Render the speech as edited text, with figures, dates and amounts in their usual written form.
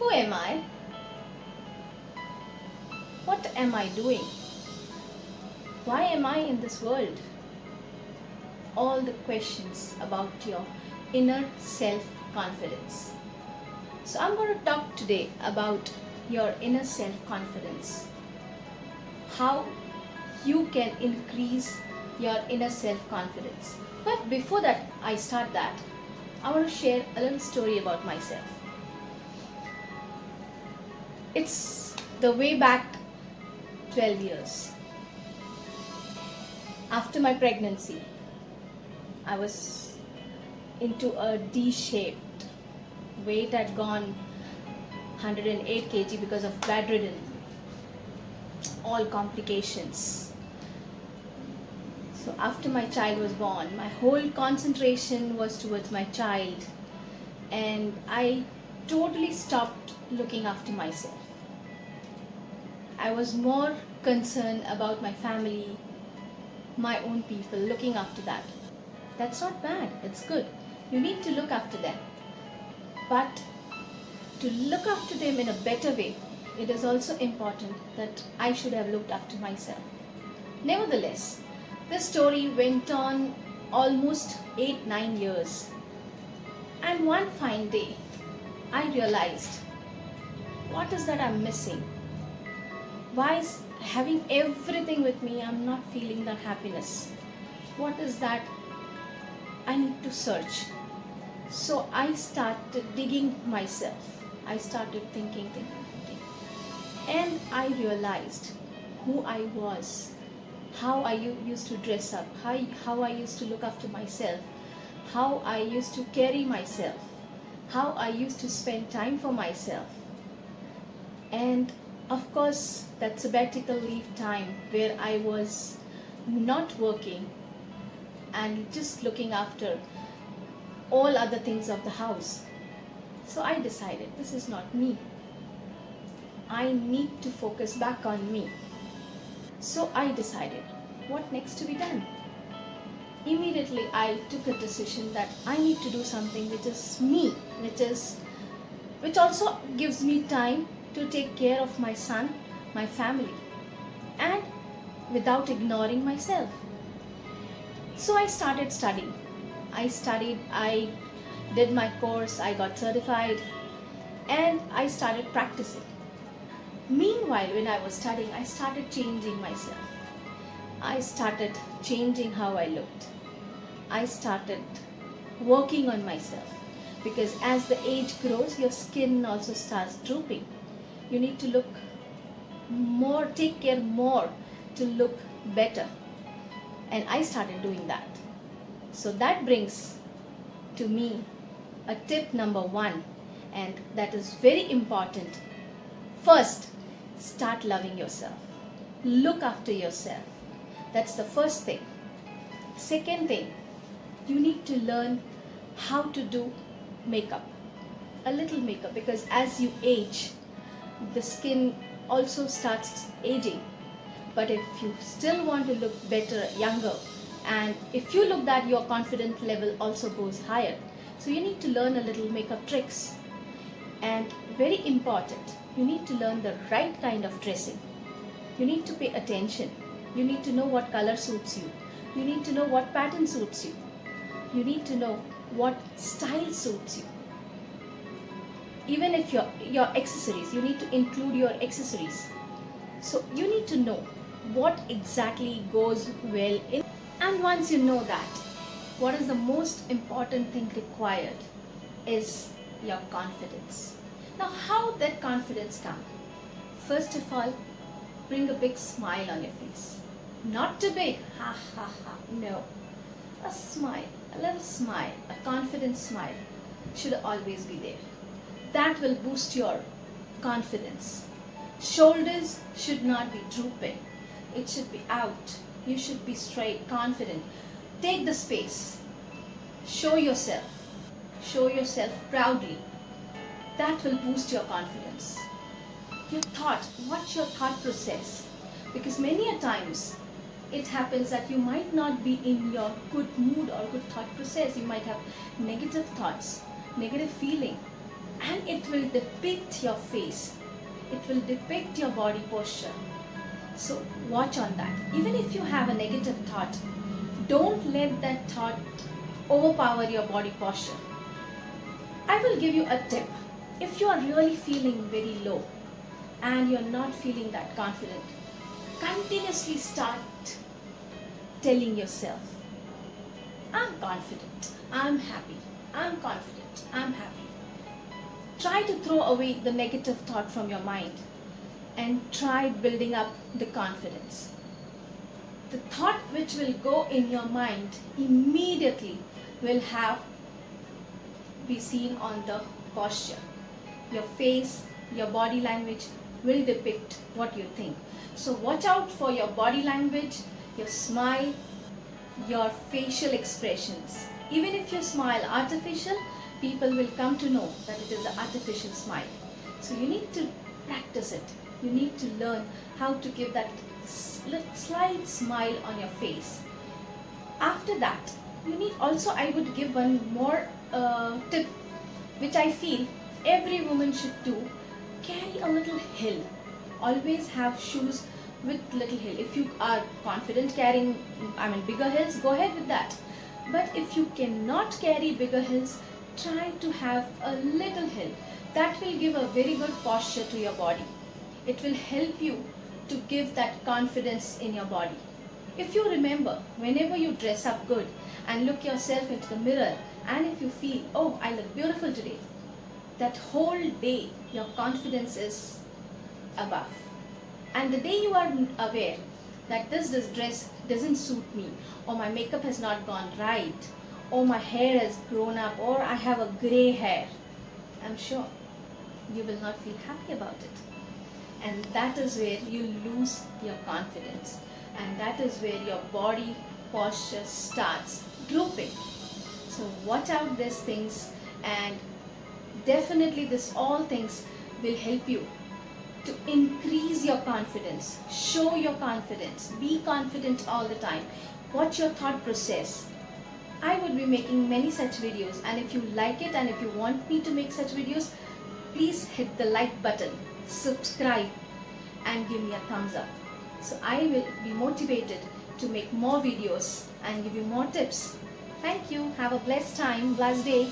Who am I? What am I doing? Why am I in this world? All the questions about your inner self confidence. So, I'm going to talk today about your inner self confidence. How you can increase your inner self confidence. But before that, I start that, I want to share a little story about myself. It's the way back 12 years. After my pregnancy, I was into a D shaped. Weight had gone 108 kg because of bedridden, all complications. So after my child was born, my whole concentration was towards my child, and I totally stopped looking after myself. I was more concerned about my family, my own people, looking after that. That's not bad, it's good. You need to look after them. But to look after them in a better way, it is also important that I should have looked after myself. Nevertheless, this story went on almost 8-9 years. And one fine day, I realized, what is that I'm missing? Why is having everything with me, I'm not feeling that happiness? What is that I need to search? So I started digging myself. I started thinking. And I realized who I was, how I used to dress up, how I used to look after myself, how I used to carry myself, how I used to spend time for myself. And of course, that sabbatical leave time where I was not working and just looking after all other things of the house. So I decided this is not me. I need to focus back on me. So I decided what next to be done. Immediately I took a decision that I need to do something which is me, which also gives me time to take care of my son, my family, and without ignoring myself. So I started studying. I did my course, I got certified, and I started practicing. Meanwhile, when I was studying, I started changing myself. I started changing how I looked. I started working on myself, because as the age grows, your skin also starts drooping. You need to look more, take care more to look better. And I started doing that. So that brings to me a tip number one, and that is very important. First, start loving yourself. Look after yourself. That's the first thing. Second thing, you need to learn how to do makeup. A little makeup, because as you age, the skin also starts aging. But if you still want to look better, younger, and if you look that, your confidence level also goes higher. So you need to learn a little makeup tricks. And very important, you need to learn the right kind of dressing. You need to pay attention. You need to know what color suits you. You need to know what pattern suits you. You need to know what style suits you. Even if your accessories, you need to include your accessories. So you need to know what exactly goes well in. And once you know that, what is the most important thing required is your confidence. Now, how that confidence come? First of all, bring a big smile on your face. Not too big, ha ha ha, no. A smile, a little smile, a confident smile should always be there. That will boost your confidence. Shoulders should not be drooping. It should be out. You should be straight, confident. Take the space. Show yourself. Show yourself proudly. That will boost your confidence. Your thought, what's your thought process? Because many a times it happens that you might not be in your good mood or good thought process. You might have negative thoughts, negative feeling. and it will depict your face. It will depict your body posture. So watch on that. Even if you have a negative thought, don't let that thought overpower your body posture. I will give you a tip. If you are really feeling very low and you're not feeling that confident, continuously start telling yourself, I'm confident, I'm happy, I'm confident, I'm happy. Try to throw away the negative thought from your mind and try building up the confidence. The thought which will go in your mind immediately will be seen on the posture. Your face, your body language will depict what you think. So watch out for your body language, your smile, your facial expressions. Even if you smile artificial, people will come to know that it is an artificial smile. So you need to practice it. You need to learn how to give that slight smile on your face. After that, you need also, I would give one more tip which I feel every woman should do. Carry a little heel. Always have shoes with little heel. If you are confident carrying bigger heels, go ahead with that. But if you cannot carry bigger heels, try to have a little heel. That will give a very good posture to your body. It will help you to give that confidence in your body. If you remember, whenever you dress up good and look yourself into the mirror, and if you feel, oh, I look beautiful today, that whole day your confidence is above. And the day you are aware that this dress doesn't suit me, or my makeup has not gone right, or my hair has grown up, or I have a grey hair, I'm sure you will not feel happy about it. And that is where you lose your confidence. And that is where your body posture starts drooping. So watch out these things, and definitely all things will help you to increase your confidence. Show your confidence. Be confident all the time. Watch your thought process. I would be making many such videos, and if you like it and if you want me to make such videos, please hit the like button, subscribe, and give me a thumbs up. So I will be motivated to make more videos and give you more tips. Thank you. Have a blessed time, blessed day.